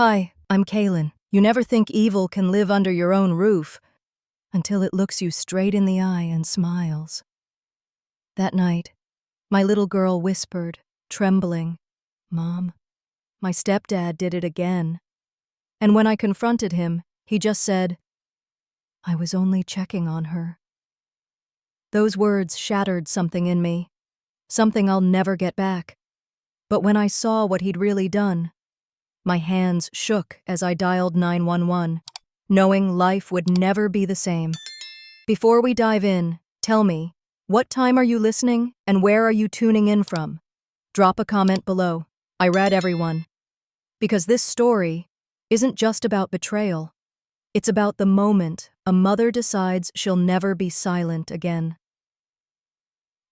Hi, I'm Kaylin. You never think evil can live under your own roof until it looks you straight in the eye and smiles. That night, my little girl whispered, trembling, "Mom, my stepdad did it again." And when I confronted him, he just said, "I was only checking on her." Those words shattered something in me, something I'll never get back. But when I saw what he'd really done, my hands shook as I dialed 911, knowing life would never be the same. Before we dive in, tell me, what time are you listening and where are you tuning in from? Drop a comment below. I read everyone. Because this story isn't just about betrayal. It's about the moment a mother decides she'll never be silent again.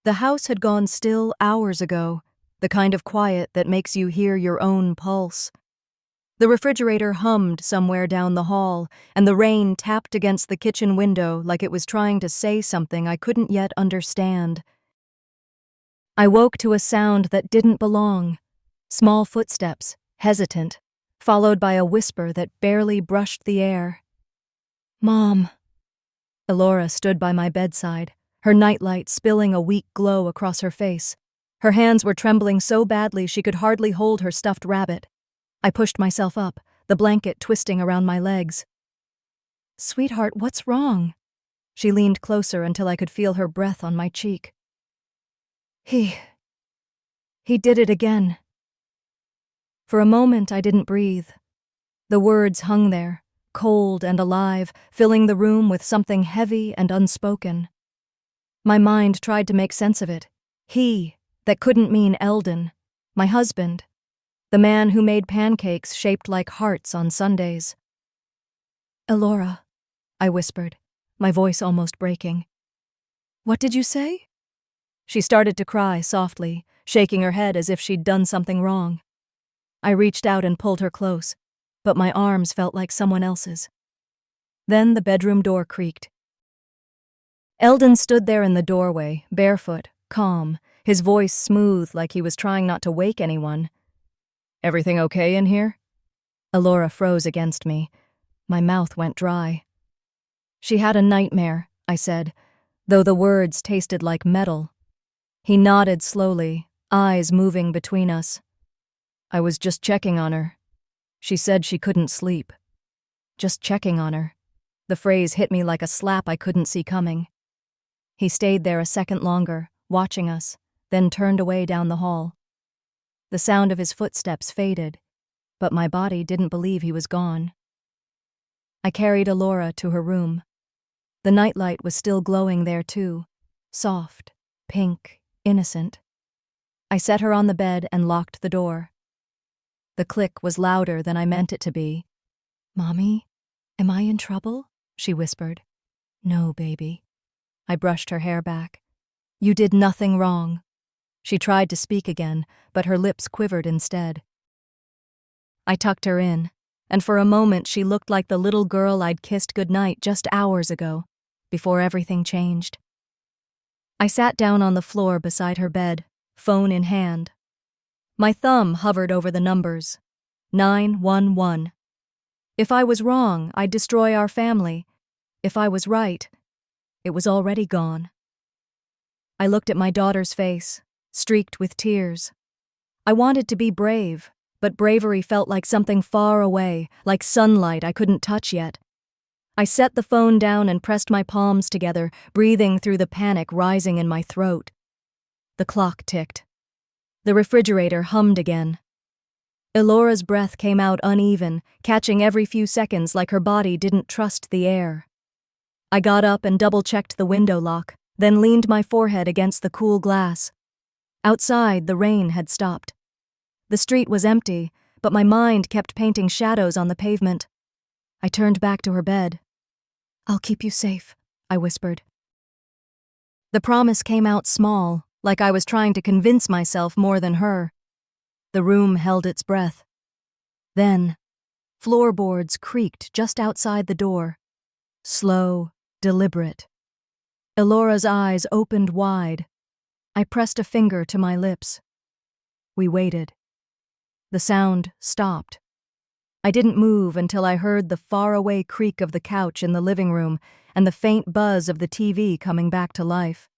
The house had gone still hours ago, the kind of quiet that makes you hear your own pulse. The refrigerator hummed somewhere down the hall, and the rain tapped against the kitchen window like it was trying to say something I couldn't yet understand. I woke to a sound that didn't belong. Small footsteps, hesitant, followed by a whisper that barely brushed the air. "Mom." Elora stood by my bedside, her nightlight spilling a weak glow across her face. Her hands were trembling so badly she could hardly hold her stuffed rabbit. I pushed myself up, the blanket twisting around my legs. "Sweetheart, what's wrong?" She leaned closer until I could feel her breath on my cheek. He did it again." For a moment I didn't breathe. The words hung there, cold and alive, filling the room with something heavy and unspoken. My mind tried to make sense of it. He, that couldn't mean Eldon, my husband, the man who made pancakes shaped like hearts on Sundays. "Elora," I whispered, my voice almost breaking. "What did you say?" She started to cry softly, shaking her head as if she'd done something wrong. I reached out and pulled her close, but my arms felt like someone else's. Then the bedroom door creaked. Eldon stood there in the doorway, barefoot, calm, his voice smooth like he was trying not to wake anyone. "Everything okay in here?" Elora froze against me. My mouth went dry. "She had a nightmare," I said, though the words tasted like metal. He nodded slowly, eyes moving between us. "I was just checking on her. She said she couldn't sleep." Just checking on her. The phrase hit me like a slap I couldn't see coming. He stayed there a second longer, watching us, then turned away down the hall. The sound of his footsteps faded, but my body didn't believe he was gone. I carried Elora to her room. The nightlight was still glowing there too, soft, pink, innocent. I set her on the bed and locked the door. The click was louder than I meant it to be. "Mommy, am I in trouble?" she whispered. "No, baby." I brushed her hair back. "You did nothing wrong." She tried to speak again, but her lips quivered instead. I tucked her in, and for a moment she looked like the little girl I'd kissed goodnight just hours ago, before everything changed. I sat down on the floor beside her bed, phone in hand. My thumb hovered over the numbers. 911. If I was wrong, I'd destroy our family. If I was right, it was already gone. I looked at my daughter's face, streaked with tears. I wanted to be brave, but bravery felt like something far away, like sunlight I couldn't touch yet. I set the phone down and pressed my palms together, breathing through the panic rising in my throat. The clock ticked. The refrigerator hummed again. Elora's breath came out uneven, catching every few seconds like her body didn't trust the air. I got up and double-checked the window lock, then leaned my forehead against the cool glass. Outside, the rain had stopped. The street was empty, but my mind kept painting shadows on the pavement. I turned back to her bed. "I'll keep you safe," I whispered. The promise came out small, like I was trying to convince myself more than her. The room held its breath. Then, floorboards creaked just outside the door. Slow, deliberate. Elora's eyes opened wide. I pressed a finger to my lips. We waited. The sound stopped. I didn't move until I heard the faraway creak of the couch in the living room and the faint buzz of the TV coming back to life.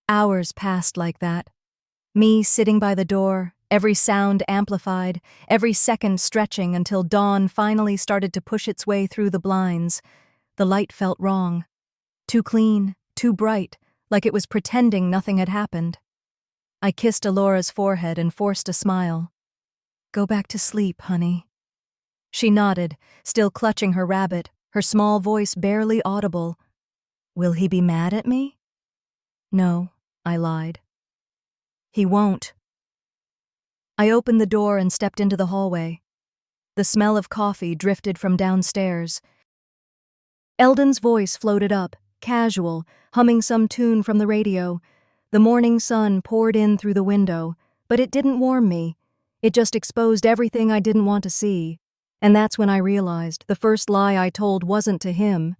Hours passed like that. Me sitting by the door, every sound amplified, every second stretching until dawn finally started to push its way through the blinds. The light felt wrong. Too clean, too bright, like it was pretending nothing had happened. I kissed Alora's forehead and forced a smile. "Go back to sleep, honey." She nodded, still clutching her rabbit, her small voice barely audible. "Will he be mad at me?" "No," I lied. "He won't." I opened the door and stepped into the hallway. The smell of coffee drifted from downstairs. Eldon's voice floated up, casual, humming some tune from the radio. The morning sun poured in through the window, but it didn't warm me. It just exposed everything I didn't want to see. And that's when I realized the first lie I told wasn't to him.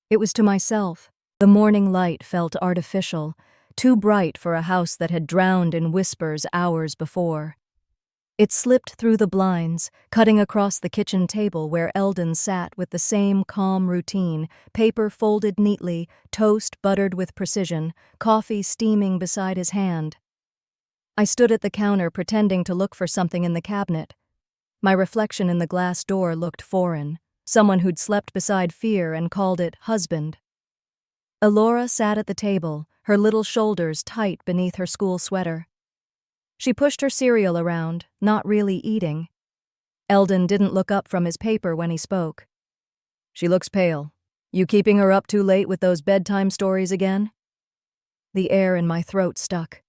It was to myself. The morning light felt artificial, too bright for a house that had drowned in whispers hours before. It slipped through the blinds, cutting across the kitchen table where Eldon sat with the same calm routine, paper folded neatly, toast buttered with precision, coffee steaming beside his hand. I stood at the counter pretending to look for something in the cabinet. My reflection in the glass door looked foreign, someone who'd slept beside fear and called it husband. Alora sat at the table, her little shoulders tight beneath her school sweater. She pushed her cereal around, not really eating. Eldon didn't look up from his paper when he spoke. "She looks pale. You keeping her up too late with those bedtime stories again?" The air in my throat stuck.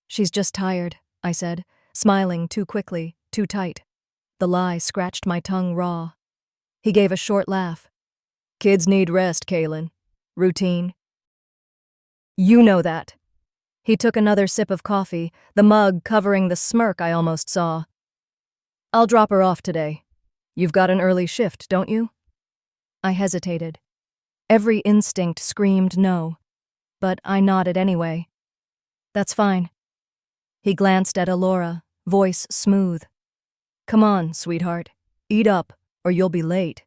"She's just tired," I said, smiling too quickly, too tight. The lie scratched my tongue raw. He gave a short laugh. "Kids need rest, Kaylin. Routine." "You know that." He took another sip of coffee, the mug covering the smirk I almost saw. "I'll drop her off today. You've got an early shift, don't you?" I hesitated. Every instinct screamed no, but I nodded anyway. "That's fine." He glanced at Alora, voice smooth. "Come on, sweetheart. Eat up, or you'll be late."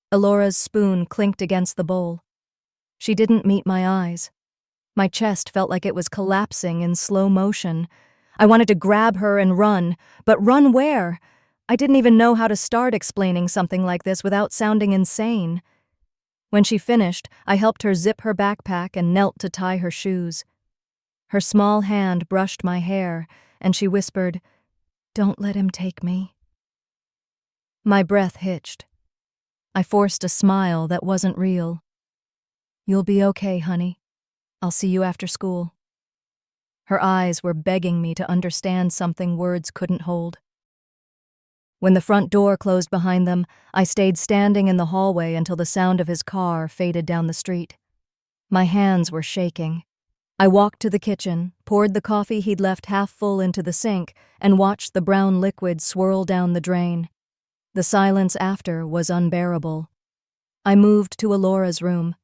Alora's spoon clinked against the bowl. She didn't meet my eyes. My chest felt like it was collapsing in slow motion. I wanted to grab her and run, but run where? I didn't even know how to start explaining something like this without sounding insane. When she finished, I helped her zip her backpack and knelt to tie her shoes. Her small hand brushed my hair, and she whispered, "Don't let him take me." My breath hitched. I forced a smile that wasn't real. "You'll be okay, honey. I'll see you after school." Her eyes were begging me to understand something words couldn't hold. When the front door closed behind them, I stayed standing in the hallway until the sound of his car faded down the street. My hands were shaking. I walked to the kitchen, poured the coffee he'd left half full into the sink, and watched the brown liquid swirl down the drain. The silence after was unbearable. I moved to Alora's room.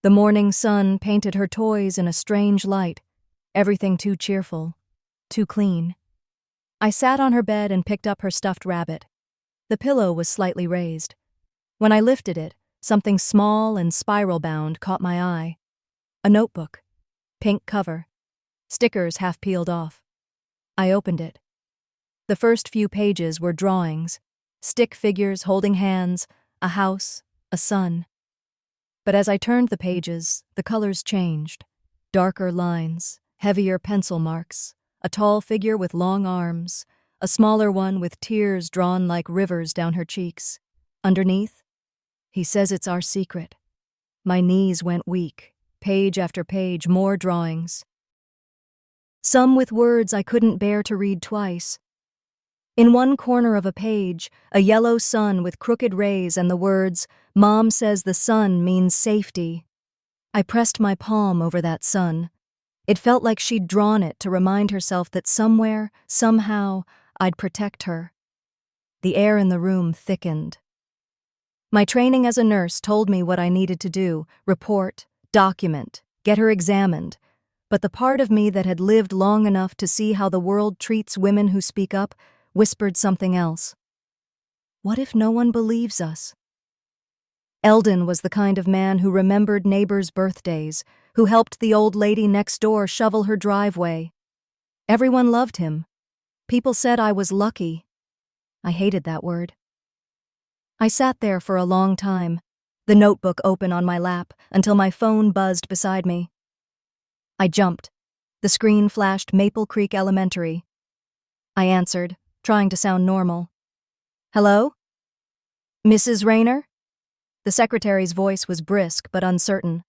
The morning sun painted her toys in a strange light, everything too cheerful, too clean. I sat on her bed and picked up her stuffed rabbit. The pillow was slightly raised. When I lifted it, something small and spiral-bound caught my eye. A notebook. Pink cover. Stickers half peeled off. I opened it. The first few pages were drawings. Stick figures holding hands, a house, a sun. But as I turned the pages, the colors changed. Darker lines, heavier pencil marks, a tall figure with long arms, a smaller one with tears drawn like rivers down her cheeks. Underneath, "He says it's our secret." My knees went weak. Page after page, more drawings. Some with words I couldn't bear to read twice. In one corner of a page, a yellow sun with crooked rays and the words, "Mom says the sun means safety." I pressed my palm over that sun. It felt like she'd drawn it to remind herself that somewhere, somehow, I'd protect her. The air in the room thickened. My training as a nurse told me what I needed to do: report, document, get her examined. But the part of me that had lived long enough to see how the world treats women who speak up whispered something else. What if no one believes us? Eldon was the kind of man who remembered neighbors' birthdays, who helped the old lady next door shovel her driveway. Everyone loved him. People said I was lucky. I hated that word. I sat there for a long time, the notebook open on my lap, until my phone buzzed beside me. I jumped. The screen flashed Maple Creek Elementary. I answered, trying to sound normal. "Hello? Mrs. Rayner?" The secretary's voice was brisk but uncertain.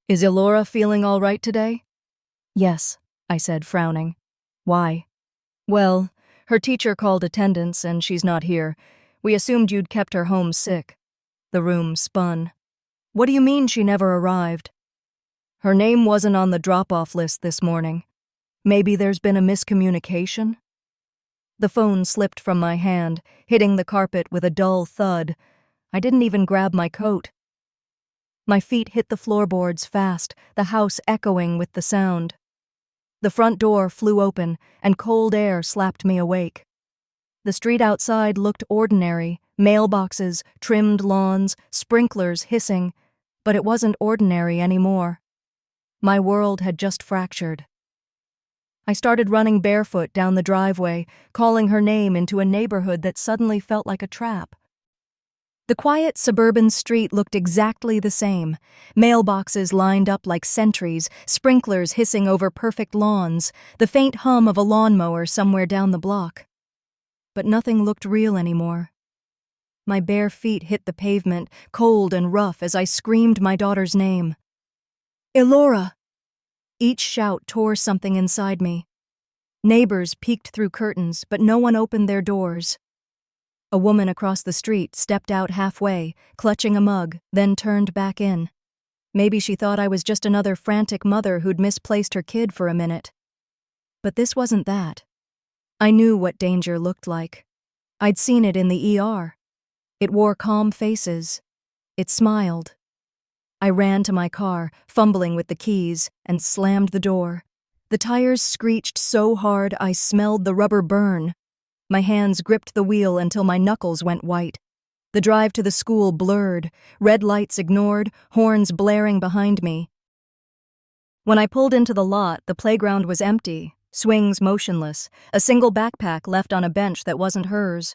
"Is Elora feeling all right today?" "Yes," I said, frowning. "Why?" "Well, her teacher called attendance and she's not here. We assumed you'd kept her home sick." The room spun. "What do you mean she never arrived?" "Her name wasn't on the drop-off list this morning. Maybe there's been a miscommunication?" The phone slipped from my hand, hitting the carpet with a dull thud. I didn't even grab my coat. My feet hit the floorboards fast, the house echoing with the sound. The front door flew open, and cold air slapped me awake. The street outside looked ordinary, mailboxes, trimmed lawns, sprinklers hissing, but it wasn't ordinary anymore. My world had just fractured. I started running barefoot down the driveway, calling her name into a neighborhood that suddenly felt like a trap. The quiet suburban street looked exactly the same. Mailboxes lined up like sentries, sprinklers hissing over perfect lawns, the faint hum of a lawnmower somewhere down the block. But nothing looked real anymore. My bare feet hit the pavement, cold and rough, as I screamed my daughter's name. "Elora!" Each shout tore something inside me. Neighbors peeked through curtains, but no one opened their doors. A woman across the street stepped out halfway, clutching a mug, then turned back in. Maybe she thought I was just another frantic mother who'd misplaced her kid for a minute. But this wasn't that. I knew what danger looked like. I'd seen it in the ER. It wore calm faces. It smiled. I ran to my car, fumbling with the keys, and slammed the door. The tires screeched so hard I smelled the rubber burn. My hands gripped the wheel until my knuckles went white. The drive to the school blurred, red lights ignored, horns blaring behind me. When I pulled into the lot, the playground was empty, swings motionless, a single backpack left on a bench that wasn't hers.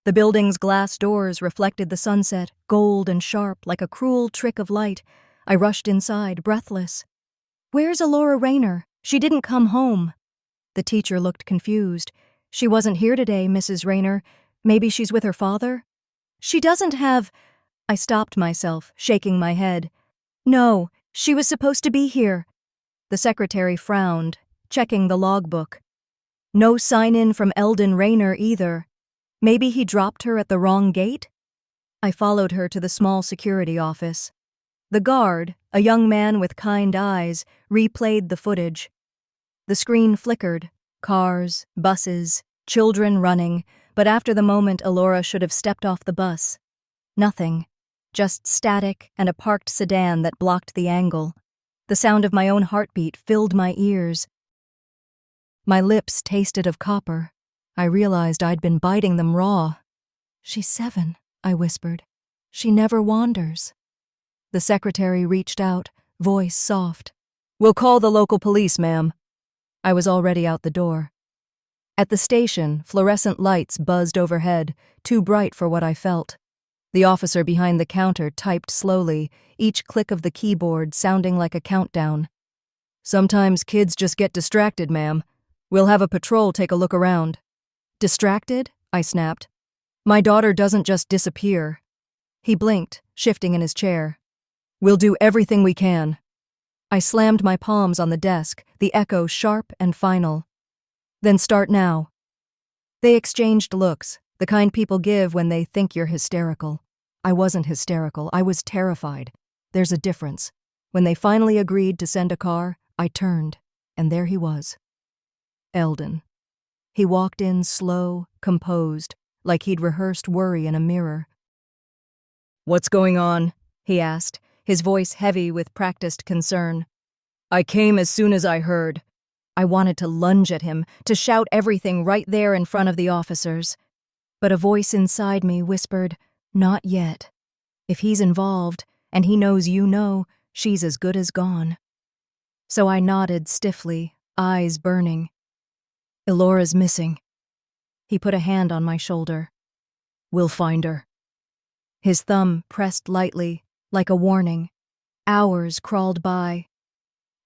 The building's glass doors reflected the sunset, gold and sharp, like a cruel trick of light. I rushed inside, breathless. "Where's Elora Rayner? She didn't come home." The teacher looked confused. "She wasn't here today, Mrs. Rayner. Maybe she's with her father?" "She doesn't have—" I stopped myself, shaking my head. "No, she was supposed to be here." The secretary frowned, checking the logbook. No sign-in from Eldon Rayner either. Maybe he dropped her at the wrong gate? I followed her to the small security office. The guard, a young man with kind eyes, replayed the footage. The screen flickered. Cars, buses, children running, but after the moment Elora should have stepped off the bus. Nothing. Just static and a parked sedan that blocked the angle. The sound of my own heartbeat filled my ears. My lips tasted of copper. I realized I'd been biting them raw. "She's 7, I whispered. "She never wanders." The secretary reached out, voice soft. "We'll call the local police, ma'am." I was already out the door. At the station, fluorescent lights buzzed overhead, too bright for what I felt. The officer behind the counter typed slowly, each click of the keyboard sounding like a countdown. "Sometimes kids just get distracted, ma'am. We'll have a patrol take a look around." "Distracted?" I snapped. "My daughter doesn't just disappear." He blinked, shifting in his chair. "We'll do everything we can." I slammed my palms on the desk, the echo sharp and final. "Then start now." They exchanged looks, the kind people give when they think you're hysterical. I wasn't hysterical, I was terrified. There's a difference. When they finally agreed to send a car, I turned, and there he was. Eldon. He walked in slow, composed, like he'd rehearsed worry in a mirror. "What's going on?" he asked, his voice heavy with practiced concern. "I came as soon as I heard." I wanted to lunge at him, to shout everything right there in front of the officers. But a voice inside me whispered, "Not yet. If he's involved, and he knows you know, she's as good as gone." So I nodded stiffly, eyes burning. "Elora's missing." He put a hand on my shoulder. "We'll find her." His thumb pressed lightly, like a warning. Hours crawled by.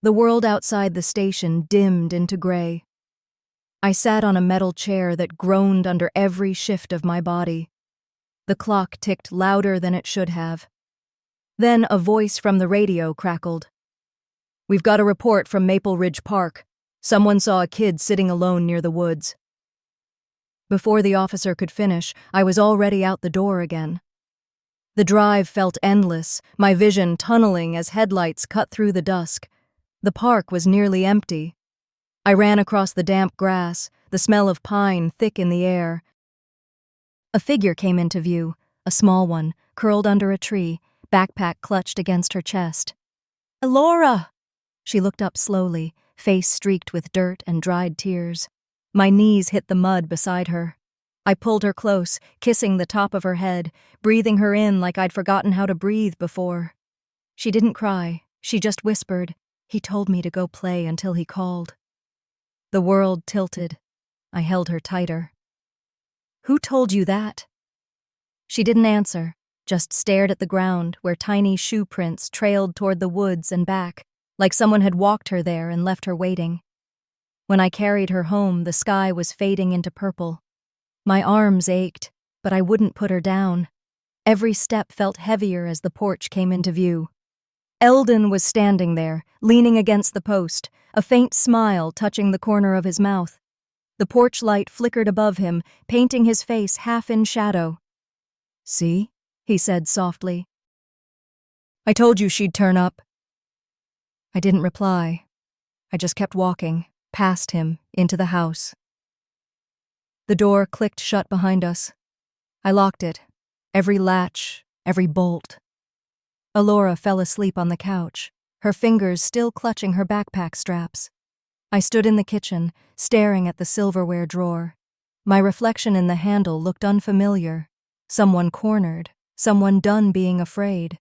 The world outside the station dimmed into gray. I sat on a metal chair that groaned under every shift of my body. The clock ticked louder than it should have. Then a voice from the radio crackled. "We've got a report from Maple Ridge Park. Someone saw a kid sitting alone near the woods." Before the officer could finish, I was already out the door again. The drive felt endless, my vision tunneling as headlights cut through the dusk. The park was nearly empty. I ran across the damp grass, the smell of pine thick in the air. A figure came into view, a small one, curled under a tree, backpack clutched against her chest. "Elora!" She looked up slowly, face streaked with dirt and dried tears. My knees hit the mud beside her. I pulled her close, kissing the top of her head, breathing her in like I'd forgotten how to breathe before. She didn't cry, she just whispered, "He told me to go play until he called." The world tilted. I held her tighter. "Who told you that?" She didn't answer, just stared at the ground where tiny shoe prints trailed toward the woods and back, like someone had walked her there and left her waiting. When I carried her home, the sky was fading into purple. My arms ached, but I wouldn't put her down. Every step felt heavier as the porch came into view. Eldon was standing there, leaning against the post, a faint smile touching the corner of his mouth. The porch light flickered above him, painting his face half in shadow. "See?" he said softly. "I told you she'd turn up." I didn't reply. I just kept walking, past him, into the house. The door clicked shut behind us. I locked it, every latch, every bolt. Elora fell asleep on the couch, her fingers still clutching her backpack straps. I stood in the kitchen, staring at the silverware drawer. My reflection in the handle looked unfamiliar. Someone cornered, someone done being afraid.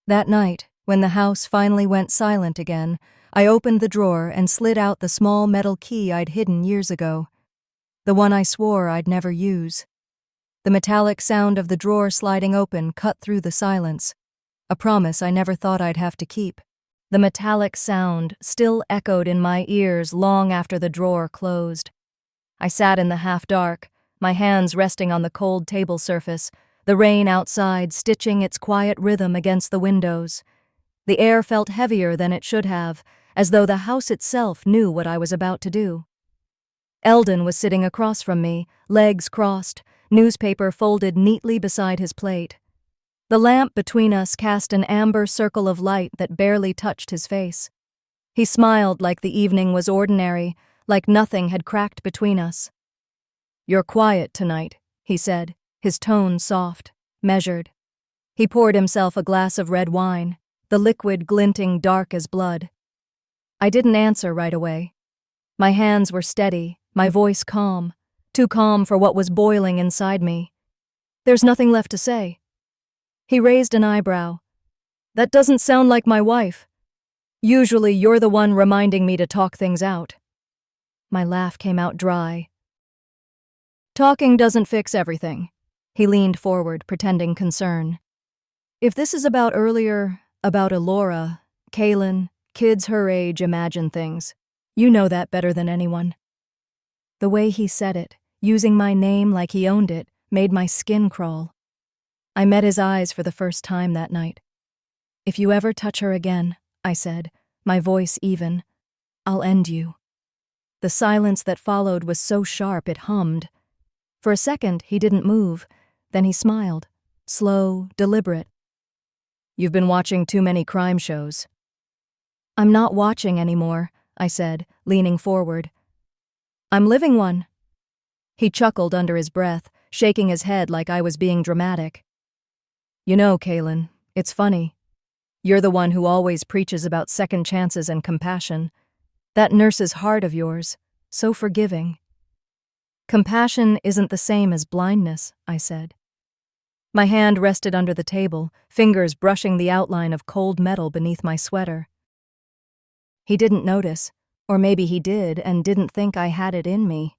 That night, when the house finally went silent again, I opened the drawer and slid out the small metal key I'd hidden years ago. The one I swore I'd never use. The metallic sound of the drawer sliding open cut through the silence, a promise I never thought I'd have to keep. The metallic sound still echoed in my ears long after the drawer closed. I sat in the half-dark, my hands resting on the cold table surface, the rain outside stitching its quiet rhythm against the windows. The air felt heavier than it should have, as though the house itself knew what I was about to do. Eldon was sitting across from me, legs crossed, newspaper folded neatly beside his plate. The lamp between us cast an amber circle of light that barely touched his face. He smiled like the evening was ordinary, like nothing had cracked between us. "You're quiet tonight," he said, his tone soft, measured. He poured himself a glass of red wine, the liquid glinting dark as blood. I didn't answer right away. My hands were steady, my voice calm, too calm for what was boiling inside me. "There's nothing left to say." He raised an eyebrow. "That doesn't sound like my wife. Usually you're the one reminding me to talk things out." My laugh came out dry. "Talking doesn't fix everything." He leaned forward, pretending concern. "If this is about earlier, about Elora, Kaylin, kids her age imagine things. You know that better than anyone." The way he said it, using my name like he owned it, made my skin crawl. I met his eyes for the first time that night. "If you ever touch her again," I said, my voice even, "I'll end you." The silence that followed was so sharp it hummed. For a second, he didn't move. Then he smiled, slow, deliberate. "You've been watching too many crime shows." "I'm not watching anymore," I said, leaning forward. "I'm living one." He chuckled under his breath, shaking his head like I was being dramatic. "You know, Kaylin, it's funny. You're the one who always preaches about second chances and compassion. That nurse's heart of yours, so forgiving." Compassion isn't the same as blindness, I said. My hand rested under the table, fingers brushing the outline of cold metal beneath my sweater. He didn't notice, or maybe he did and didn't think I had it in me.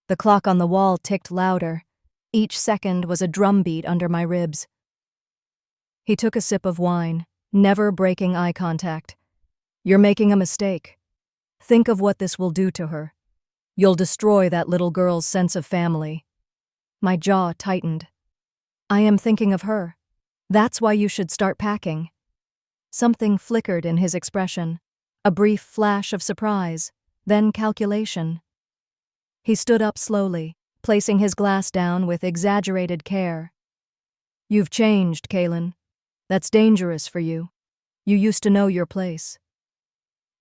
The clock on the wall ticked louder. Each second was a drumbeat under my ribs. He took a sip of wine, never breaking eye contact. You're making a mistake. Think of what this will do to her. You'll destroy that little girl's sense of family. My jaw tightened. I am thinking of her. That's why you should start packing. Something flickered in his expression, a brief flash of surprise, then calculation. He stood up slowly, placing his glass down with exaggerated care. You've changed, Kaylin. That's dangerous for you. You used to know your place.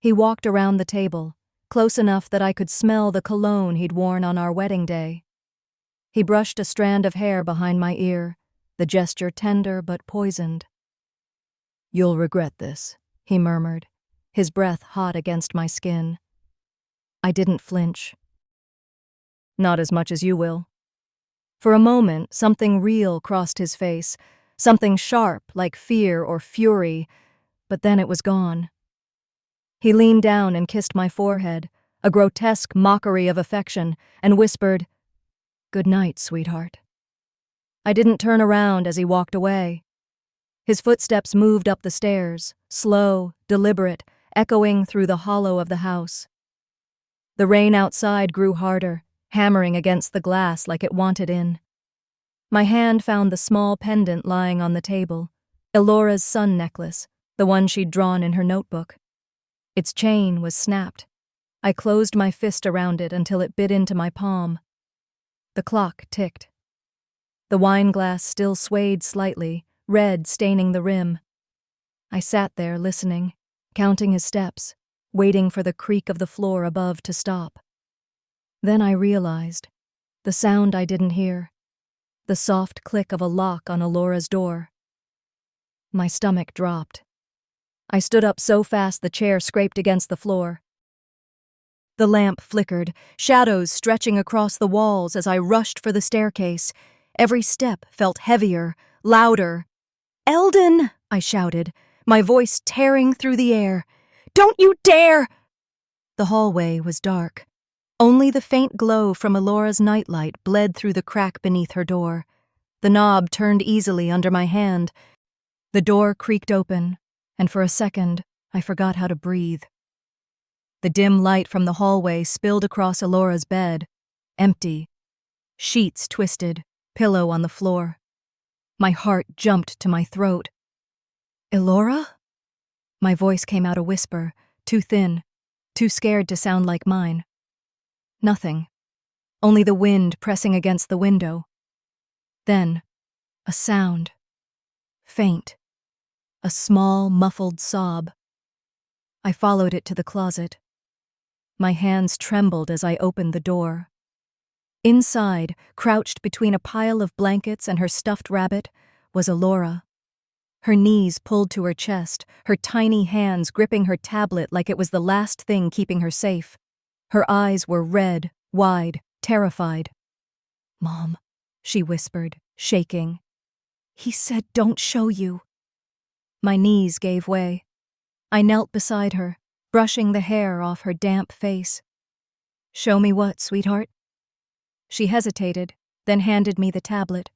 He walked around the table, close enough that I could smell the cologne he'd worn on our wedding day. He brushed a strand of hair behind my ear, the gesture tender but poisoned. You'll regret this, he murmured, his breath hot against my skin. I didn't flinch. Not as much as you will. For a moment, something real crossed his face, something sharp like fear or fury, but then it was gone. He leaned down and kissed my forehead, a grotesque mockery of affection, and whispered, "Good night, sweetheart." I didn't turn around as he walked away. His footsteps moved up the stairs, slow, deliberate, echoing through the hollow of the house. The rain outside grew harder, hammering against the glass like it wanted in. My hand found the small pendant lying on the table, Elora's sun necklace, the one she'd drawn in her notebook. Its chain was snapped. I closed my fist around it until it bit into my palm. The clock ticked. The wine glass still swayed slightly, red staining the rim. I sat there listening, counting his steps, waiting for the creak of the floor above to stop. Then I realized, the sound I didn't hear, the soft click of a lock on Elora's door. My stomach dropped. I stood up so fast the chair scraped against the floor. The lamp flickered, shadows stretching across the walls as I rushed for the staircase. Every step felt heavier, louder. "Eldon!" I shouted, my voice tearing through the air. "Don't you dare!" The hallway was dark. Only the faint glow from Elora's nightlight bled through the crack beneath her door. The knob turned easily under my hand. The door creaked open, and for a second, I forgot how to breathe. The dim light from the hallway spilled across Elora's bed, empty. Sheets twisted, pillow on the floor. My heart jumped to my throat. "Elora?" My voice came out a whisper, too thin, too scared to sound like mine. Nothing. Only the wind pressing against the window. Then, a sound. Faint. A small, muffled sob. I followed it to the closet. My hands trembled as I opened the door. Inside, crouched between a pile of blankets and her stuffed rabbit, was Elora. Her knees pulled to her chest, her tiny hands gripping her tablet like it was the last thing keeping her safe. Her eyes were red, wide, terrified. "Mom," she whispered, shaking. "He said don't show you." My knees gave way. I knelt beside her, brushing the hair off her damp face. "Show me what, sweetheart?" She hesitated, then handed me the tablet.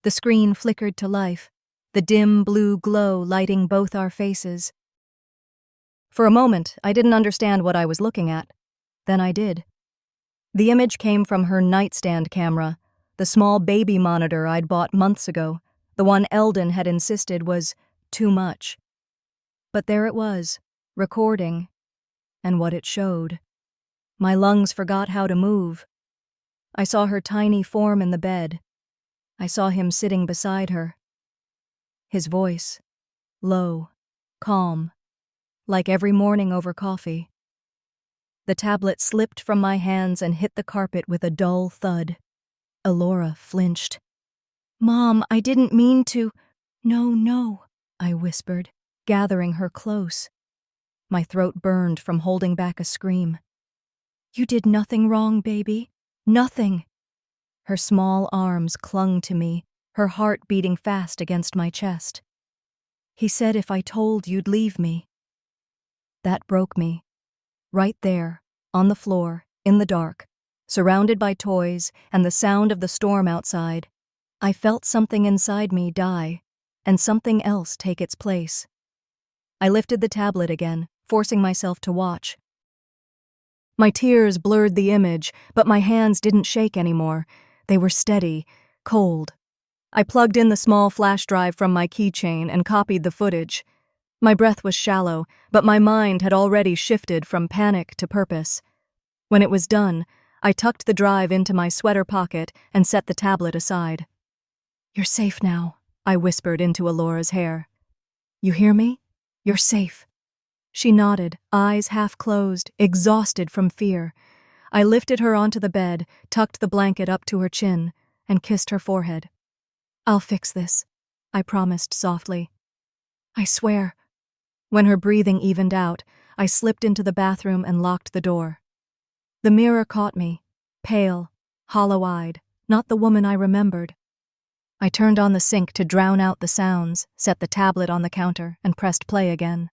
The screen flickered to life, the dim blue glow lighting both our faces. For a moment, I didn't understand what I was looking at. Then I did. The image came from her nightstand camera, the small baby monitor I'd bought months ago, the one Eldon had insisted was too much. But there it was, recording, and what it showed. My lungs forgot how to move. I saw her tiny form in the bed. I saw him sitting beside her. His voice, low, calm, like every morning over coffee. The tablet slipped from my hands and hit the carpet with a dull thud. Elora flinched. "Mom, I didn't mean to." No, I whispered, gathering her close. My throat burned from holding back a scream. "You did nothing wrong, baby. Nothing. Her small arms clung to me, her heart beating fast against my chest. He said if I told you'd leave me. That broke me. Right there, on the floor, in the dark, surrounded by toys and the sound of the storm outside, I felt something inside me die, and something else take its place. I lifted the tablet again, forcing myself to watch. My tears blurred the image, but my hands didn't shake anymore. They were steady, cold. I plugged in the small flash drive from my keychain and copied the footage. My breath was shallow, but my mind had already shifted from panic to purpose. When it was done, I tucked the drive into my sweater pocket and set the tablet aside. "You're safe now," I whispered into Alora's hair. "You hear me? You're safe." She nodded, eyes half closed, exhausted from fear. I lifted her onto the bed, tucked the blanket up to her chin, and kissed her forehead. "I'll fix this," I promised softly. "I swear." When her breathing evened out, I slipped into the bathroom and locked the door. The mirror caught me, pale, hollow-eyed, not the woman I remembered. I turned on the sink to drown out the sounds, set the tablet on the counter, and pressed play again.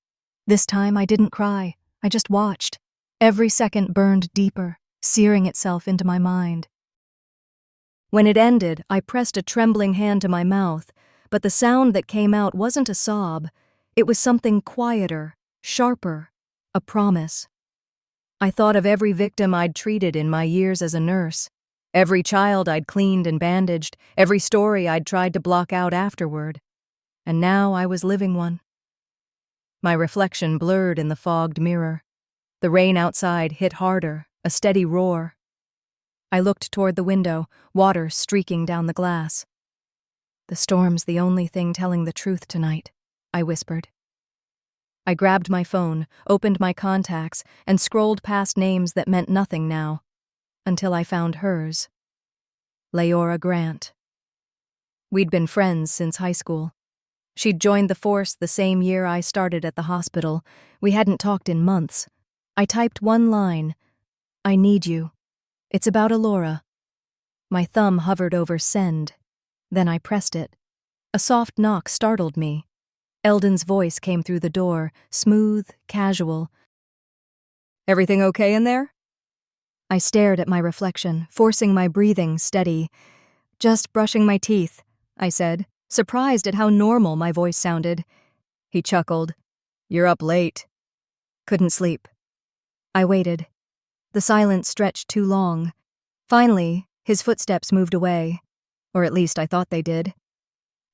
This time I didn't cry, I just watched. Every second burned deeper, searing itself into my mind. When it ended, I pressed a trembling hand to my mouth, but the sound that came out wasn't a sob. It was something quieter, sharper, a promise. I thought of every victim I'd treated in my years as a nurse, every child I'd cleaned and bandaged, every story I'd tried to block out afterward. And now I was living one. My reflection blurred in the fogged mirror. The rain outside hit harder, a steady roar. I looked toward the window, water streaking down the glass. "The storm's the only thing telling the truth tonight," I whispered. I grabbed my phone, opened my contacts, and scrolled past names that meant nothing now, until I found hers. Leora Grant. We'd been friends since high school. She'd joined the force the same year I started at the hospital. We hadn't talked in months. I typed one line, "I need you. It's about Alora." My thumb hovered over send. Then I pressed it. A soft knock startled me. Eldon's voice came through the door, smooth, casual. "Everything okay in there?" I stared at my reflection, forcing my breathing steady. "Just brushing my teeth," I said, surprised at how normal my voice sounded. He chuckled. "You're up late." "Couldn't sleep." I waited. The silence stretched too long. Finally, his footsteps moved away. Or at least I thought they did.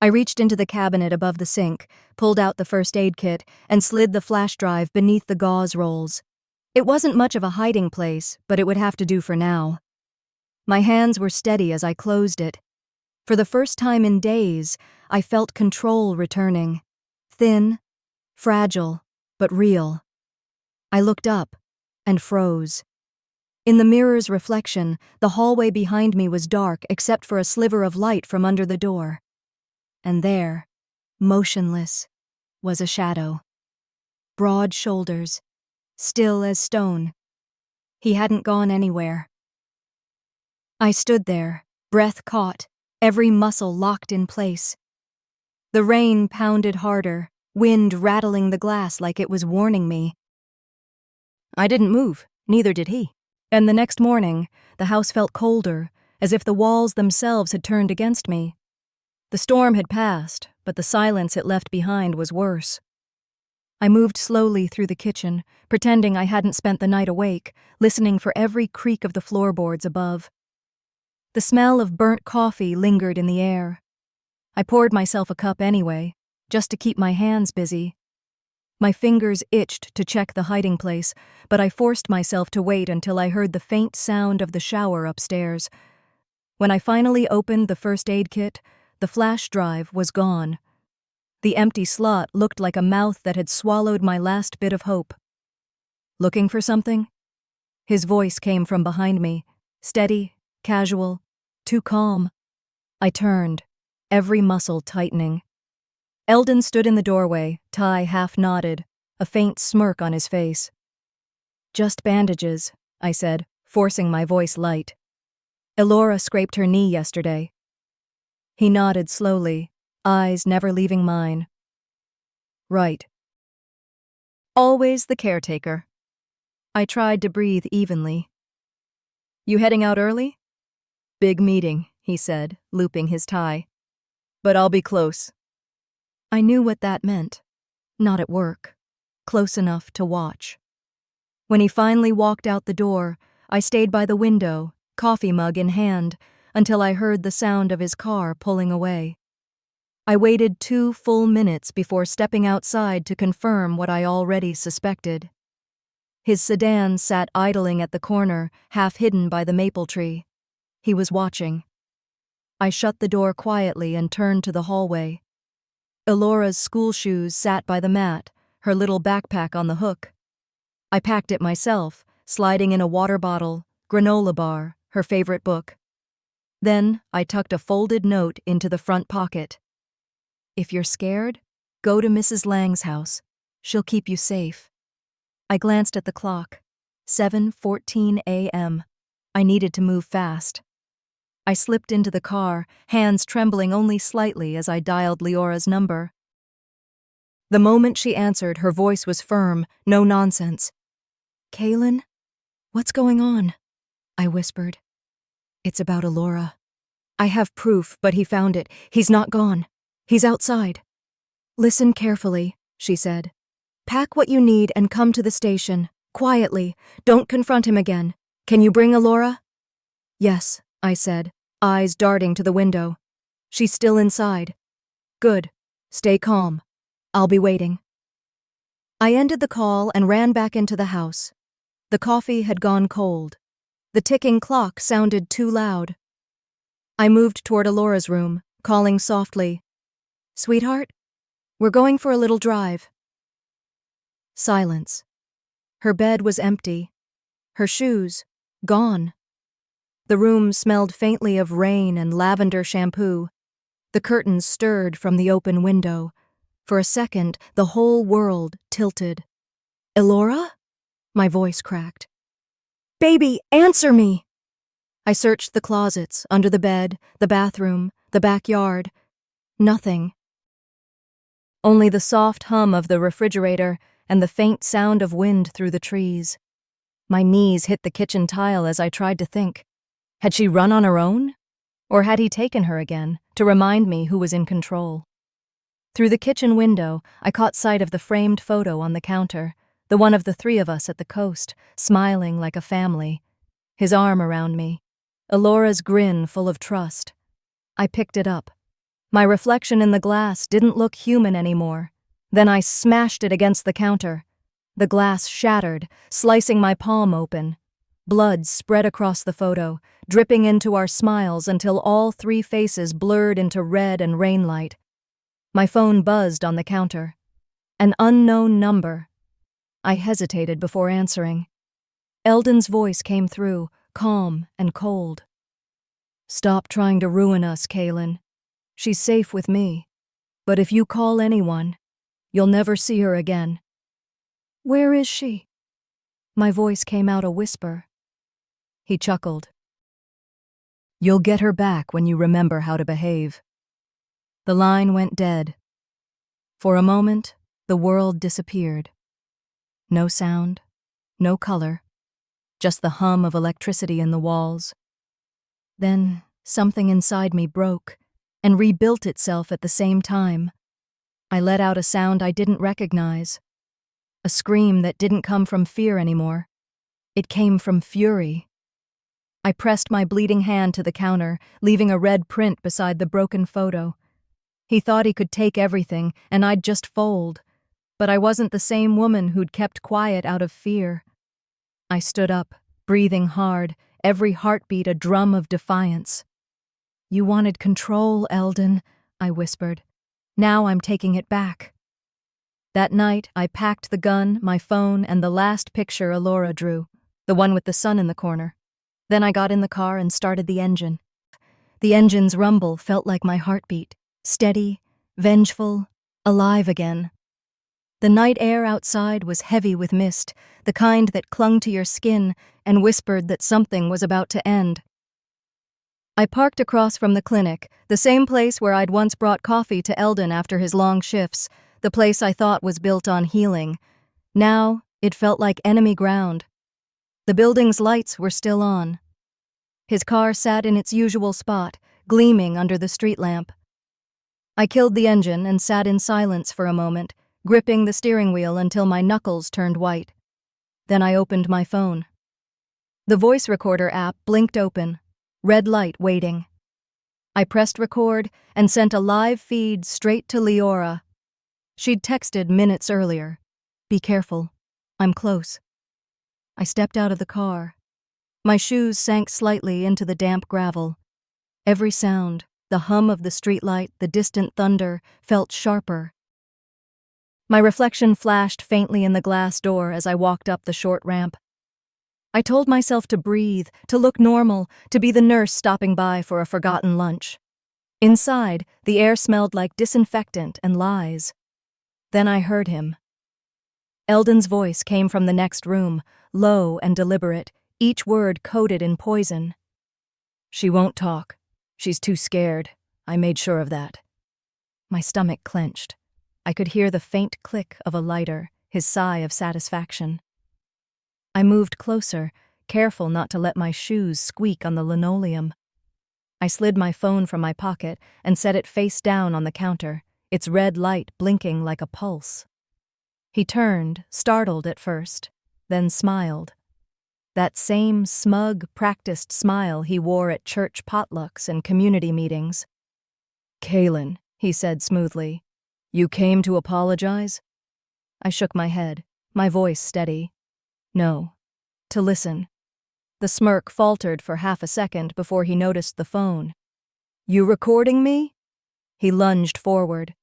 I reached into the cabinet above the sink, pulled out the first aid kit, and slid the flash drive beneath the gauze rolls. It wasn't much of a hiding place, but it would have to do for now. My hands were steady as I closed it. For the first time in days, I felt control returning. Thin, fragile, but real. I looked up and froze. In the mirror's reflection, the hallway behind me was dark except for a sliver of light from under the door. And there, motionless, was a shadow. Broad shoulders, still as stone. He hadn't gone anywhere. I stood there, breath caught, every muscle locked in place. The rain pounded harder, wind rattling the glass like it was warning me. I didn't move, neither did he. And the next morning, the house felt colder, as if the walls themselves had turned against me. The storm had passed, but the silence it left behind was worse. I moved slowly through the kitchen, pretending I hadn't spent the night awake, listening for every creak of the floorboards above. The smell of burnt coffee lingered in the air. I poured myself a cup anyway, just to keep my hands busy. My fingers itched to check the hiding place, but I forced myself to wait until I heard the faint sound of the shower upstairs. When I finally opened the first aid kit, the flash drive was gone. The empty slot looked like a mouth that had swallowed my last bit of hope. "Looking for something?" His voice came from behind me, steady, casual, too calm. I turned, every muscle tightening. Eldon stood in the doorway, tie half nodded, a faint smirk on his face. "Just bandages," I said, forcing my voice light. Elora scraped her knee yesterday. He nodded slowly, eyes never leaving mine. Right. Always the caretaker. I tried to breathe evenly. You heading out early? Big meeting, he said, looping his tie. But I'll be close. I knew what that meant. Not at work. Close enough to watch. When he finally walked out the door, I stayed by the window, coffee mug in hand, until I heard the sound of his car pulling away. I waited 2 full minutes before stepping outside to confirm what I already suspected. His sedan sat idling at the corner, half hidden by the maple tree. He was watching. I shut the door quietly and turned to the hallway. Elora's school shoes sat by the mat, her little backpack on the hook. I packed it myself, sliding in a water bottle, granola bar, her favorite book. Then I tucked a folded note into the front pocket. If you're scared, go to Mrs. Lang's house. She'll keep you safe. I glanced at the clock. 7:14 a.m. I needed to move fast. I slipped into the car, hands trembling only slightly as I dialed Leora's number. The moment she answered, her voice was firm, no nonsense. Kaylin? What's going on? I whispered. It's about Elora. I have proof, but he found it. He's not gone. He's outside. Listen carefully, she said. Pack what you need and come to the station. Quietly. Don't confront him again. Can you bring Elora? Yes, I said, eyes darting to the window. She's still inside. Good. Stay calm. I'll be waiting. I ended the call and ran back into the house. The coffee had gone cold. The ticking clock sounded too loud. I moved toward Elora's room, calling softly, Sweetheart? We're going for a little drive. Silence. Her bed was empty. Her shoes, gone. The room smelled faintly of rain and lavender shampoo. The curtains stirred from the open window. For a second, the whole world tilted. Elora? My voice cracked. Baby, answer me! I searched the closets, under the bed, the bathroom, the backyard. Nothing. Only the soft hum of the refrigerator and the faint sound of wind through the trees. My knees hit the kitchen tile as I tried to think. Had she run on her own? Or had he taken her again, to remind me who was in control? Through the kitchen window, I caught sight of the framed photo on the counter, the one of the 3 of us at the coast, smiling like a family. His arm around me. Elora's grin full of trust. I picked it up. My reflection in the glass didn't look human anymore. Then I smashed it against the counter. The glass shattered, slicing my palm open. Blood spread across the photo, dripping into our smiles until all 3 faces blurred into red and rainlight. My phone buzzed on the counter. An unknown number. I hesitated before answering. Eldon's voice came through, calm and cold. Stop trying to ruin us, Kaylin. She's safe with me. But if you call anyone, you'll never see her again. Where is she? My voice came out a whisper. He chuckled. You'll get her back when you remember how to behave. The line went dead. For a moment, the world disappeared. No sound, no color, just the hum of electricity in the walls. Then something inside me broke and rebuilt itself at the same time. I let out a sound I didn't recognize. A scream that didn't come from fear anymore. It came from fury. I pressed my bleeding hand to the counter, leaving a red print beside the broken photo. He thought he could take everything, and I'd just fold. But I wasn't the same woman who'd kept quiet out of fear. I stood up, breathing hard, every heartbeat a drum of defiance. You wanted control, Eldon, I whispered. Now I'm taking it back. That night, I packed the gun, my phone, and the last picture Elora drew, the one with the sun in the corner. Then I got in the car and started the engine. The engine's rumble felt like my heartbeat, steady, vengeful, alive again. The night air outside was heavy with mist, the kind that clung to your skin and whispered that something was about to end. I parked across from the clinic, the same place where I'd once brought coffee to Eldon after his long shifts, the place I thought was built on healing. Now, it felt like enemy ground. The building's lights were still on. His car sat in its usual spot, gleaming under the street lamp. I killed the engine and sat in silence for a moment, gripping the steering wheel until my knuckles turned white. Then I opened my phone. The voice recorder app blinked open, red light waiting. I pressed record and sent a live feed straight to Leora. She'd texted minutes earlier. "Be careful. I'm close." I stepped out of the car. My shoes sank slightly into the damp gravel. Every sound, the hum of the streetlight, the distant thunder, felt sharper. My reflection flashed faintly in the glass door as I walked up the short ramp. I told myself to breathe, to look normal, to be the nurse stopping by for a forgotten lunch. Inside, the air smelled like disinfectant and lies. Then I heard him. Eldon's voice came from the next room, low and deliberate, each word coated in poison. "She won't talk. She's too scared. I made sure of that." My stomach clenched. I could hear the faint click of a lighter, his sigh of satisfaction. I moved closer, careful not to let my shoes squeak on the linoleum. I slid my phone from my pocket and set it face down on the counter, its red light blinking like a pulse. He turned, startled at first, then smiled. That same smug, practiced smile he wore at church potlucks and community meetings. "Kaylin," he said smoothly, "you came to apologize?" I shook my head, my voice steady. "No, to listen." The smirk faltered for half a second before he noticed the phone. "You recording me?" He lunged forward.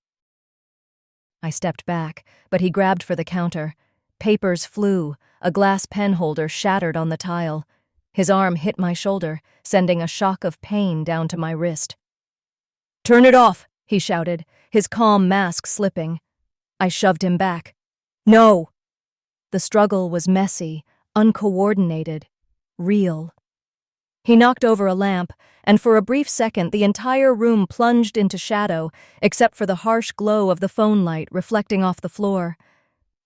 I stepped back, but he grabbed for the counter. Papers flew, a glass pen holder shattered on the tile. His arm hit my shoulder, sending a shock of pain down to my wrist. "Turn it off," he shouted, his calm mask slipping. I shoved him back. "No!" The struggle was messy, uncoordinated, real. He knocked over a lamp, and for a brief second the entire room plunged into shadow, except for the harsh glow of the phone light reflecting off the floor.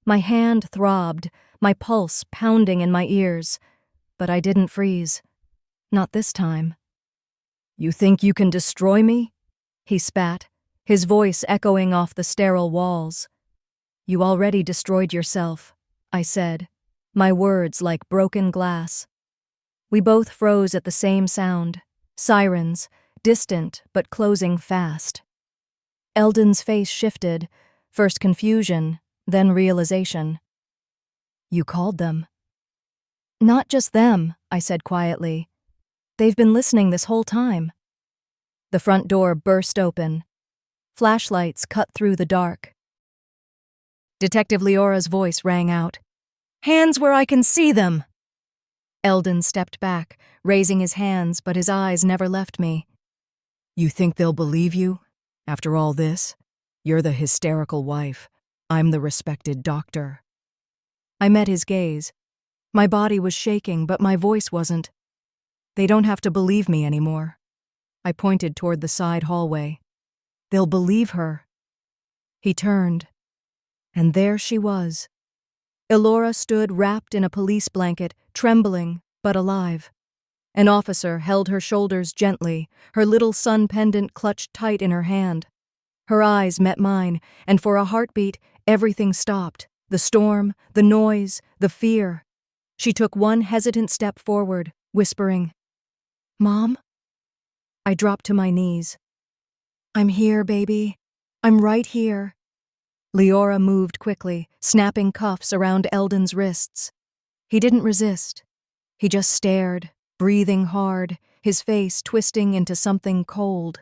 My hand throbbed, my pulse pounding in my ears, but I didn't freeze. Not this time. "You think you can destroy me?" He spat, his voice echoing off the sterile walls. "You already destroyed yourself," I said, my words like broken glass. We both froze at the same sound. Sirens, distant but closing fast. Eldon's face shifted, first confusion, then realization. "You called them." "Not just them," I said quietly. "They've been listening this whole time." The front door burst open. Flashlights cut through the dark. Detective Leora's voice rang out. "Hands where I can see them!" Eldon stepped back, raising his hands, but his eyes never left me. "You think they'll believe you? After all this? You're the hysterical wife. I'm the respected doctor." I met his gaze. My body was shaking, but my voice wasn't. "They don't have to believe me anymore." I pointed toward the side hallway. "They'll believe her." He turned. And there she was. Elora stood wrapped in a police blanket, trembling, but alive. An officer held her shoulders gently, her little sun pendant clutched tight in her hand. Her eyes met mine, and for a heartbeat, everything stopped. The storm, the noise, the fear. She took one hesitant step forward, whispering, "Mom?" I dropped to my knees. "I'm here, baby. I'm right here." Leora moved quickly, snapping cuffs around Eldon's wrists. He didn't resist. He just stared, breathing hard, his face twisting into something cold.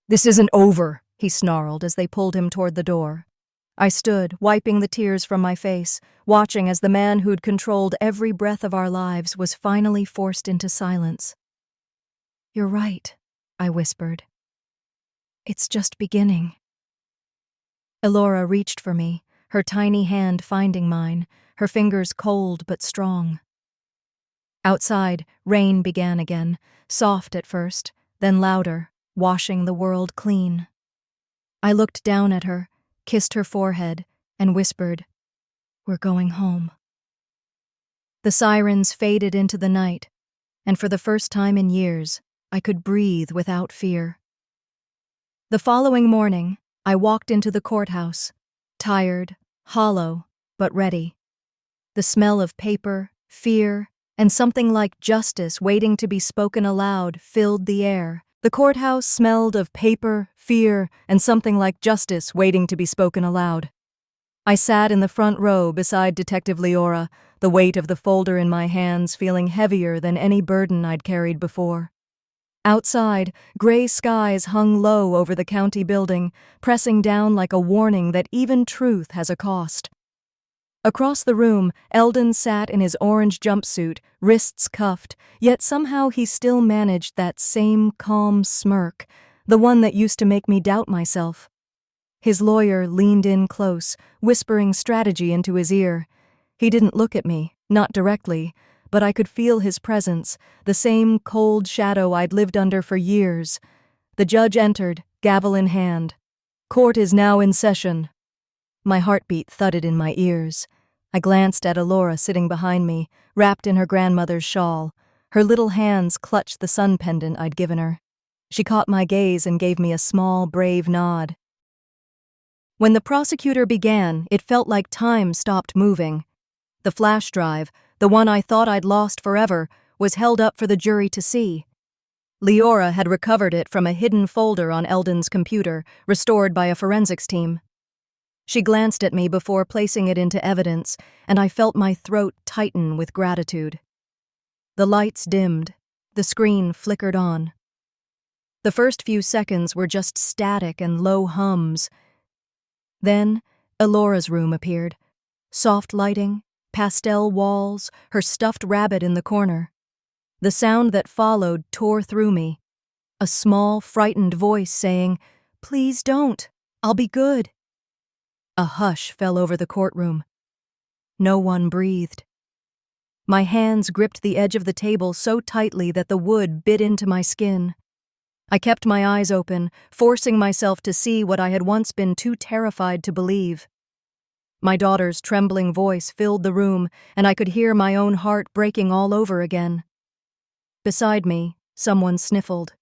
"This isn't over," he snarled as they pulled him toward the door. I stood, wiping the tears from my face, watching as the man who'd controlled every breath of our lives was finally forced into silence. "You're right," I whispered. "It's just beginning." Elora reached for me, her tiny hand finding mine, her fingers cold but strong. Outside, rain began again, soft at first, then louder, washing the world clean. I looked down at her, kissed her forehead, and whispered, "We're going home." The sirens faded into the night, and for the first time in years, I could breathe without fear. The following morning, I walked into the courthouse, tired, hollow, but ready. The smell of paper, fear, and something like justice waiting to be spoken aloud filled the air. The courthouse smelled of paper, fear, and something like justice waiting to be spoken aloud. I sat in the front row beside Detective Leora, the weight of the folder in my hands feeling heavier than any burden I'd carried before. Outside, gray skies hung low over the county building, pressing down like a warning that even truth has a cost. Across the room, Eldon sat in his orange jumpsuit, wrists cuffed, yet somehow he still managed that same calm smirk, the one that used to make me doubt myself. His lawyer leaned in close, whispering strategy into his ear. He didn't look at me, not directly, but I could feel his presence, the same cold shadow I'd lived under for years. The judge entered, gavel in hand. "Court is now in session." My heartbeat thudded in my ears. I glanced at Alora sitting behind me, wrapped in her grandmother's shawl. Her little hands clutched the sun pendant I'd given her. She caught my gaze and gave me a small, brave nod. When the prosecutor began, it felt like time stopped moving. The flash drive, the one I thought I'd lost forever, was held up for the jury to see. Leora had recovered it from a hidden folder on Eldon's computer, restored by a forensics team. She glanced at me before placing it into evidence, and I felt my throat tighten with gratitude. The lights dimmed. The screen flickered on. The first few seconds were just static and low hums. Then, Elora's room appeared. Soft lighting, pastel walls, her stuffed rabbit in the corner. The sound that followed tore through me. A small, frightened voice saying, "Please don't. I'll be good." A hush fell over the courtroom. No one breathed. My hands gripped the edge of the table so tightly that the wood bit into my skin. I kept my eyes open, forcing myself to see what I had once been too terrified to believe. My daughter's trembling voice filled the room, and I could hear my own heart breaking all over again. Beside me, someone sniffled.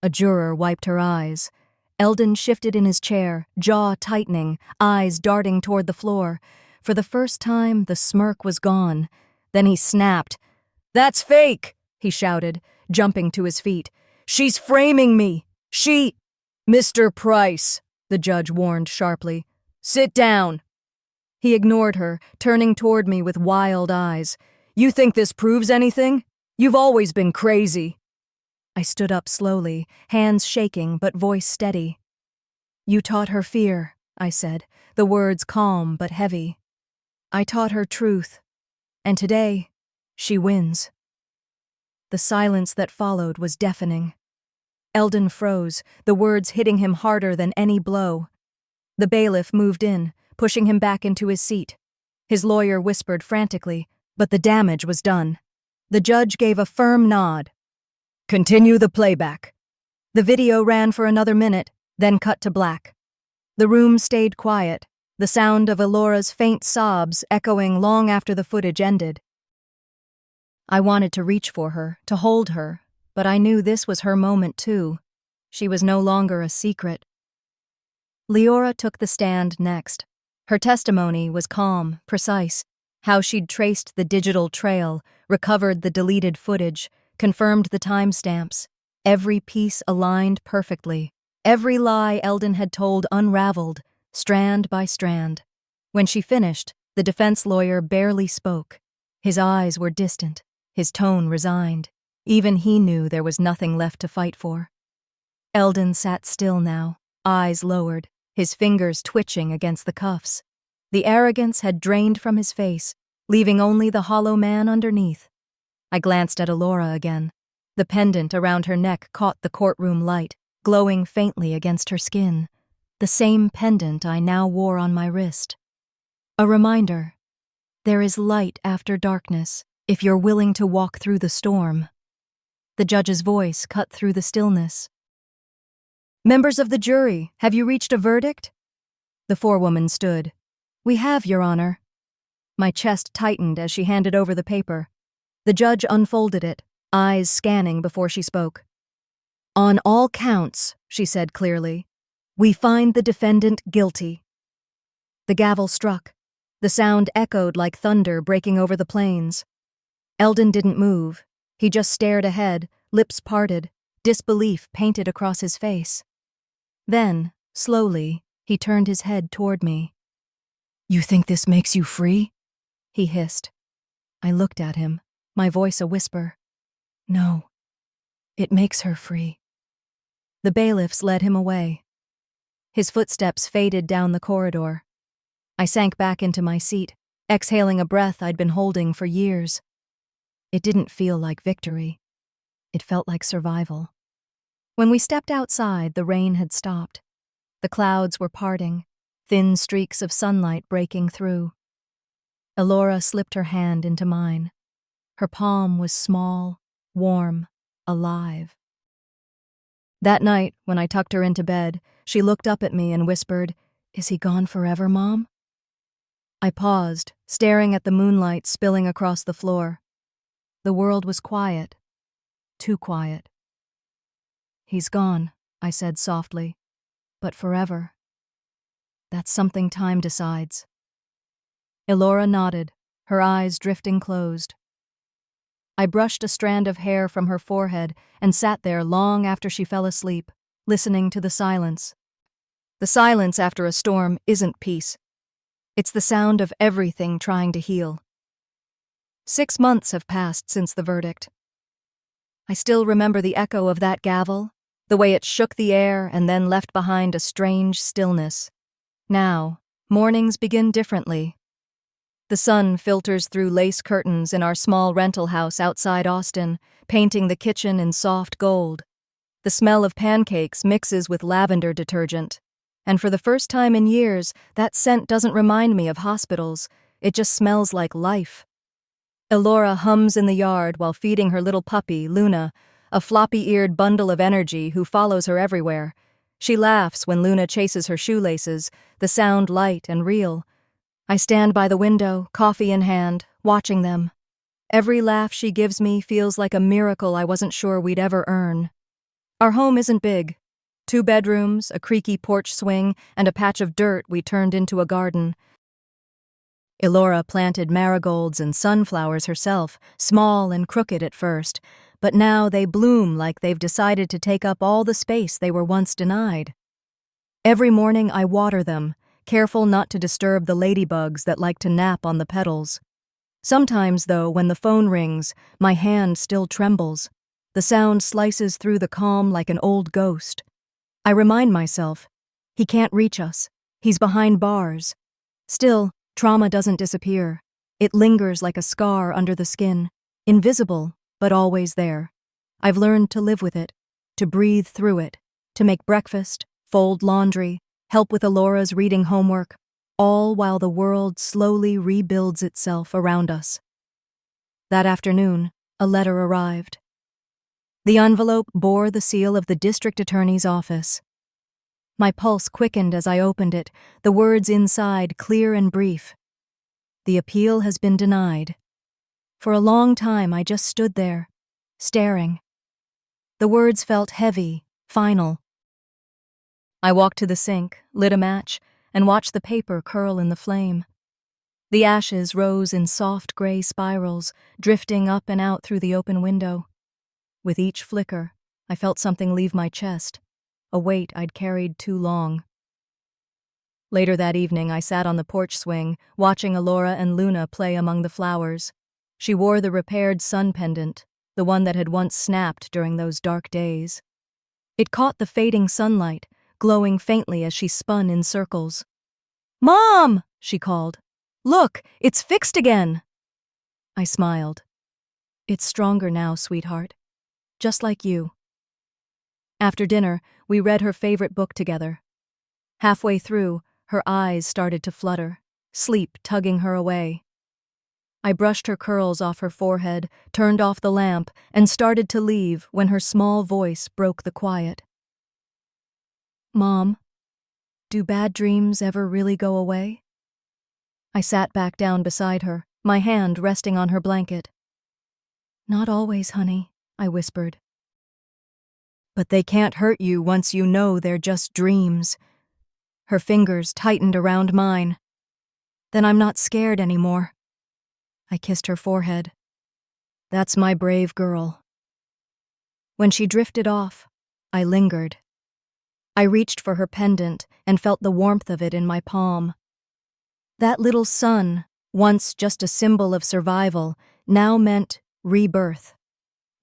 A juror wiped her eyes. Eldon shifted in his chair, jaw tightening, eyes darting toward the floor. For the first time, the smirk was gone. Then he snapped. "That's fake!" he shouted, jumping to his feet. "She's framing me! She—" "Mr. Price," the judge warned sharply. "Sit down." He ignored her, turning toward me with wild eyes. "You think this proves anything? You've always been crazy." I stood up slowly, hands shaking but voice steady. "You taught her fear," I said, the words calm but heavy. "I taught her truth. And today, she wins." The silence that followed was deafening. Eldon froze, the words hitting him harder than any blow. The bailiff moved in, pushing him back into his seat. His lawyer whispered frantically, but the damage was done. The judge gave a firm nod. "Continue the playback." The video ran for another minute, then cut to black. The room stayed quiet, the sound of Elora's faint sobs echoing long after the footage ended. I wanted to reach for her, to hold her, but I knew this was her moment too. She was no longer a secret. Leora took the stand next. Her testimony was calm, precise. How she'd traced the digital trail, recovered the deleted footage, confirmed the timestamps. Every piece aligned perfectly. Every lie Eldon had told unraveled, strand by strand. When she finished, the defense lawyer barely spoke. His eyes were distant, his tone resigned. Even he knew there was nothing left to fight for. Eldon sat still now, eyes lowered, his fingers twitching against the cuffs. The arrogance had drained from his face, leaving only the hollow man underneath. I glanced at Alora again. The pendant around her neck caught the courtroom light, glowing faintly against her skin. The same pendant I now wore on my wrist. A reminder. There is light after darkness, If you're willing to walk through the storm. The judge's voice cut through the stillness. Members of the jury, have you reached a verdict? The forewoman stood. We have, Your Honor. My chest tightened as she handed over the paper. The judge unfolded it, eyes scanning before she spoke. On all counts, she said clearly, we find the defendant guilty. The gavel struck. The sound echoed like thunder breaking over the plains. Eldon didn't move. He just stared ahead, lips parted, disbelief painted across his face. Then, slowly, he turned his head toward me. You think this makes you free? He hissed. I looked at him, my voice a whisper. No, it makes her free. The bailiffs led him away. His footsteps faded down the corridor. I sank back into my seat, exhaling a breath I'd been holding for years. It didn't feel like victory. It felt like survival. When we stepped outside, the rain had stopped. The clouds were parting, thin streaks of sunlight breaking through. Elora slipped her hand into mine. Her palm was small, warm, alive. That night, when I tucked her into bed, she looked up at me and whispered, Is he gone forever, Mom? I paused, staring at the moonlight spilling across the floor. The world was quiet. Too quiet. He's gone, I said softly. But forever. That's something time decides. Elora nodded, her eyes drifting closed. I brushed a strand of hair from her forehead and sat there long after she fell asleep, listening to the silence. The silence after a storm isn't peace. It's the sound of everything trying to heal. 6 months have passed since the verdict. I still remember the echo of that gavel, the way it shook the air and then left behind a strange stillness. Now, mornings begin differently. The sun filters through lace curtains in our small rental house outside Austin, painting the kitchen in soft gold. The smell of pancakes mixes with lavender detergent. And for the first time in years, that scent doesn't remind me of hospitals. It just smells like life. Elora hums in the yard while feeding her little puppy, Luna, a floppy-eared bundle of energy who follows her everywhere. She laughs when Luna chases her shoelaces, the sound light and real. I stand by the window, coffee in hand, watching them. Every laugh she gives me feels like a miracle I wasn't sure we'd ever earn. Our home isn't big. 2 bedrooms, a creaky porch swing, and a patch of dirt we turned into a garden. Elora planted marigolds and sunflowers herself, small and crooked at first, but now they bloom like they've decided to take up all the space they were once denied. Every morning I water them, careful not to disturb the ladybugs that like to nap on the petals. Sometimes, though, when the phone rings, my hand still trembles. The sound slices through the calm like an old ghost. I remind myself, he can't reach us. He's behind bars. Still, trauma doesn't disappear. It lingers like a scar under the skin, invisible, but always there. I've learned to live with it, to breathe through it, to make breakfast, fold laundry, help with Elora's reading homework, all while the world slowly rebuilds itself around us. That afternoon, a letter arrived. The envelope bore the seal of the district attorney's office. My pulse quickened as I opened it, the words inside clear and brief. The appeal has been denied. For a long time I just stood there, staring. The words felt heavy, final. I walked to the sink, lit a match, and watched the paper curl in the flame. The ashes rose in soft gray spirals, drifting up and out through the open window. With each flicker, I felt something leave my chest, a weight I'd carried too long. Later that evening, I sat on the porch swing, watching Elora and Luna play among the flowers. She wore the repaired sun pendant, the one that had once snapped during those dark days. It caught the fading sunlight, glowing faintly as she spun in circles. "Mom!" she called. "Look, it's fixed again!" I smiled. "It's stronger now, sweetheart. Just like you." After dinner, we read her favorite book together. Halfway through, her eyes started to flutter, sleep tugging her away. I brushed her curls off her forehead, turned off the lamp, and started to leave when her small voice broke the quiet. Mom, do bad dreams ever really go away? I sat back down beside her, my hand resting on her blanket. Not always, honey, I whispered. But they can't hurt you once you know they're just dreams. Her fingers tightened around mine. Then I'm not scared anymore. I kissed her forehead. That's my brave girl. When she drifted off, I lingered. I reached for her pendant and felt the warmth of it in my palm. That little sun, once just a symbol of survival, now meant rebirth.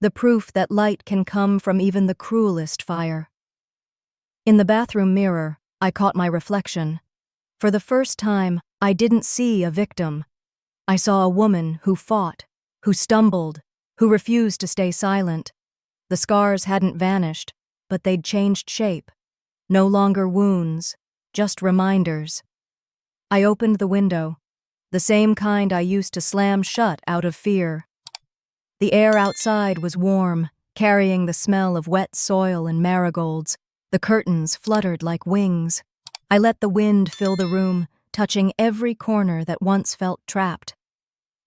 The proof that light can come from even the cruelest fire. In the bathroom mirror, I caught my reflection. For the first time, I didn't see a victim. I saw a woman who fought, who stumbled, who refused to stay silent. The scars hadn't vanished, but they'd changed shape. No longer wounds, just reminders. I opened the window, the same kind I used to slam shut out of fear. The air outside was warm, carrying the smell of wet soil and marigolds. The curtains fluttered like wings. I let the wind fill the room, touching every corner that once felt trapped.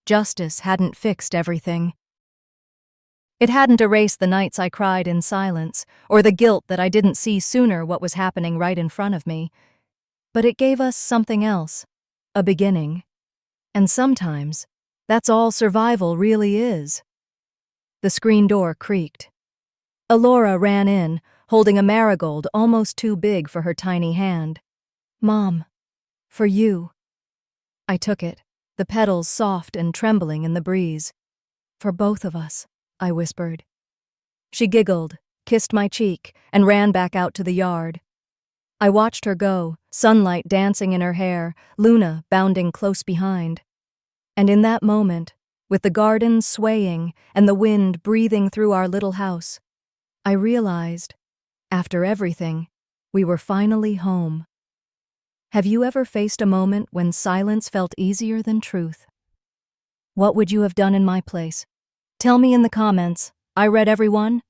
Justice hadn't fixed everything. It hadn't erased the nights I cried in silence, or the guilt that I didn't see sooner what was happening right in front of me. But it gave us something else, a beginning. And sometimes, that's all survival really is. The screen door creaked. Alora ran in, holding a marigold almost too big for her tiny hand. Mom, for you. I took it, the petals soft and trembling in the breeze. For both of us, I whispered. She giggled, kissed my cheek, and ran back out to the yard. I watched her go, sunlight dancing in her hair, Luna bounding close behind. And in that moment, with the garden swaying and the wind breathing through our little house, I realized, after everything, we were finally home. Have you ever faced a moment when silence felt easier than truth? What would you have done in my place? Tell me in the comments. I read everyone,